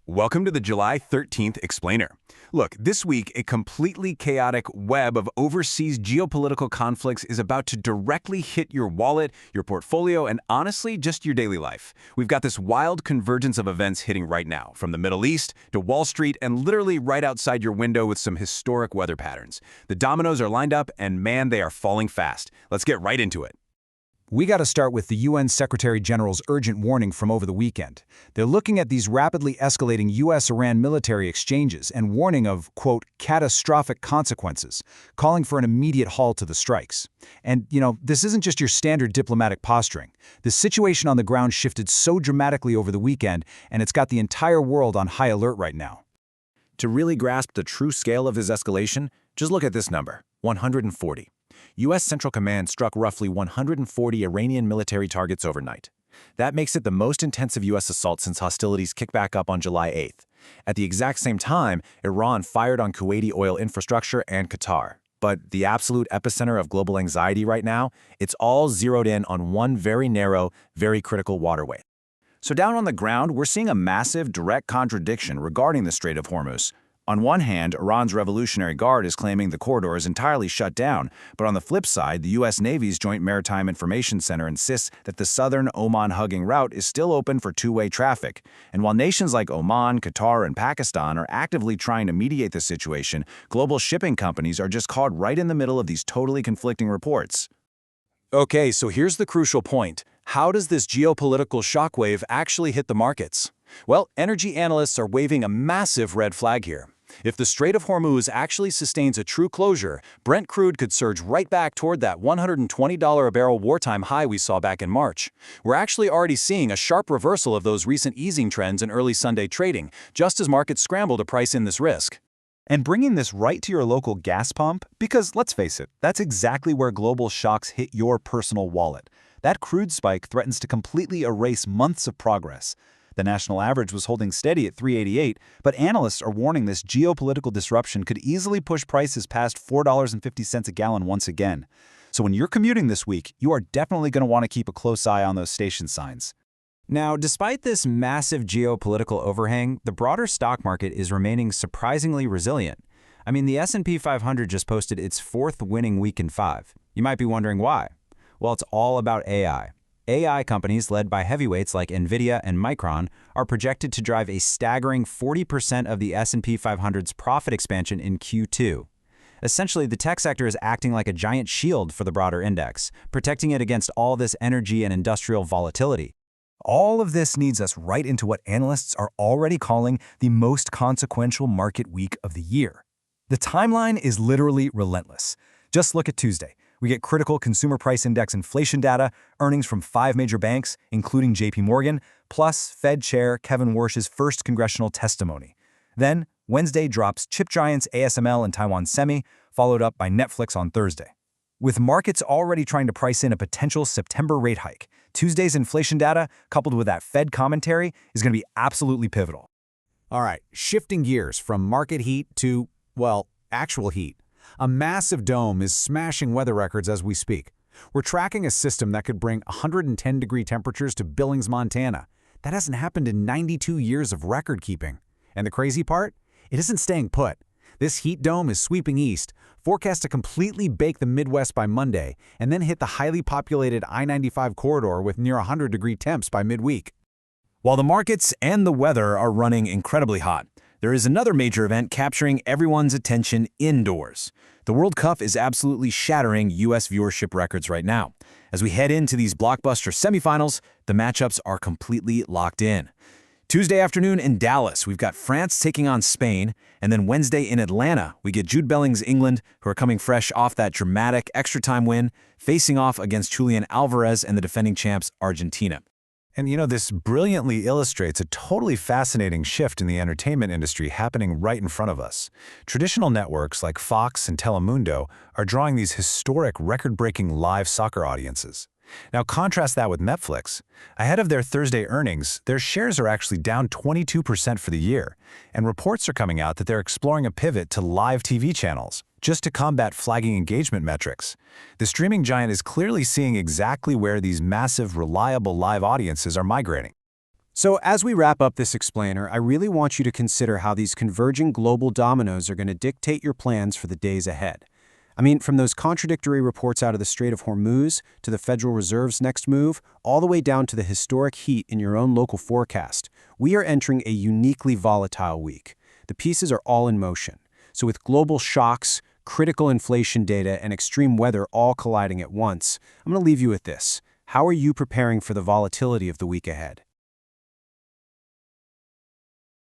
Welcome to the July 13th Explainer. Look, this week, a completely chaotic web of overseas geopolitical conflicts is about to directly hit your wallet, your portfolio, and honestly, just your daily life. We've got this wild convergence of events hitting right now, from the Middle East to Wall Street and literally right outside your window with some historic weather patterns. The dominoes are lined up, and man, they are falling fast. Let's get right into it. We got to start with the UN Secretary General's urgent warning from over the weekend. They're looking at these rapidly escalating US-Iran military exchanges and warning of, quote, catastrophic consequences, calling for an immediate halt to the strikes. And, this isn't just your standard diplomatic posturing. The situation on the ground shifted so dramatically over the weekend, and it's got the entire world on high alert right now. To really grasp the true scale of this escalation, just look at this number, 140. U.S. Central Command struck roughly 140 Iranian military targets overnight. That makes it the most intensive U.S. assault since hostilities kicked back up on July 8th. At the exact same time, Iran fired on Kuwaiti oil infrastructure and Qatar. But the absolute epicenter of global anxiety right now, it's all zeroed in on one very narrow, very critical waterway. So down on the ground, we're seeing a massive, direct contradiction regarding the Strait of Hormuz. On one hand, Iran's Revolutionary Guard is claiming the corridor is entirely shut down, but on the flip side, the U.S. Navy's Joint Maritime Information Center insists that the southern Oman-hugging route is still open for two-way traffic. And while nations like Oman, Qatar, and Pakistan are actively trying to mediate the situation, global shipping companies are just caught right in the middle of these totally conflicting reports. Okay, so here's the crucial point. How does this geopolitical shockwave actually hit the markets? Well, energy analysts are waving a massive red flag here. If the Strait of Hormuz actually sustains a true closure, Brent crude could surge right back toward that $120 a barrel wartime high we saw back in March. We're actually already seeing a sharp reversal of those recent easing trends in early Sunday trading, just as markets scramble to price in this risk. And bringing this right to your local gas pump, because let's face it, that's exactly where global shocks hit your personal wallet. That crude spike threatens to completely erase months of progress. The national average was holding steady at $3.88, but analysts are warning this geopolitical disruption could easily push prices past $4.50 a gallon once again. So when you're commuting this week, you are definitely going to want to keep a close eye on those station signs. Now, despite this massive geopolitical overhang, the broader stock market is remaining surprisingly resilient. I mean, the S&P 500 just posted its fourth winning week in 5. You might be wondering why. Well, it's all about AI. AI companies led by heavyweights like NVIDIA and Micron are projected to drive a staggering 40% of the S&P 500's profit expansion in Q2. Essentially, the tech sector is acting like a giant shield for the broader index, protecting it against all this energy and industrial volatility. All of this leads us right into what analysts are already calling the most consequential market week of the year. The timeline is literally relentless. Just look at Tuesday. We get critical consumer price index inflation data, earnings from 5 major banks, including JP Morgan, plus Fed Chair Kevin Warsh's first congressional testimony. Then, Wednesday drops chip giants ASML and Taiwan Semi, followed up by Netflix on Thursday. With markets already trying to price in a potential September rate hike, Tuesday's inflation data, coupled with that Fed commentary, is going to be absolutely pivotal. All right, shifting gears from market heat to, well, actual heat. A massive dome is smashing weather records as we speak. We're tracking a system that could bring 110-degree temperatures to Billings, Montana. That hasn't happened in 92 years of record keeping. And the crazy part? It isn't staying put. This heat dome is sweeping east, forecast to completely bake the Midwest by Monday, and then hit the highly populated I-95 corridor with near 100-degree temps by midweek. While the markets and the weather are running incredibly hot, there is another major event capturing everyone's attention indoors. The World Cup is absolutely shattering U.S. viewership records right now. As we head into these blockbuster semifinals, the matchups are completely locked in. Tuesday afternoon in Dallas, we've got France taking on Spain, and then Wednesday in Atlanta, we get Jude Belling's England, who are coming fresh off that dramatic extra-time win, facing off against Julian Alvarez and the defending champs Argentina. And this brilliantly illustrates a totally fascinating shift in the entertainment industry happening right in front of us. Traditional networks like Fox and Telemundo are drawing these historic record-breaking live soccer audiences. Now contrast that with Netflix. Ahead of their Thursday earnings, their shares are actually down 22% for the year, and reports are coming out that they're exploring a pivot to live TV channels, just to combat flagging engagement metrics. The streaming giant is clearly seeing exactly where these massive, reliable live audiences are migrating. So as we wrap up this explainer, I really want you to consider how these converging global dominoes are going to dictate your plans for the days ahead. I mean, from those contradictory reports out of the Strait of Hormuz to the Federal Reserve's next move, all the way down to the historic heat in your own local forecast, we are entering a uniquely volatile week. The pieces are all in motion. So with global shocks, critical inflation data, and extreme weather all colliding at once, I'm going to leave you with this. How are you preparing for the volatility of the week ahead?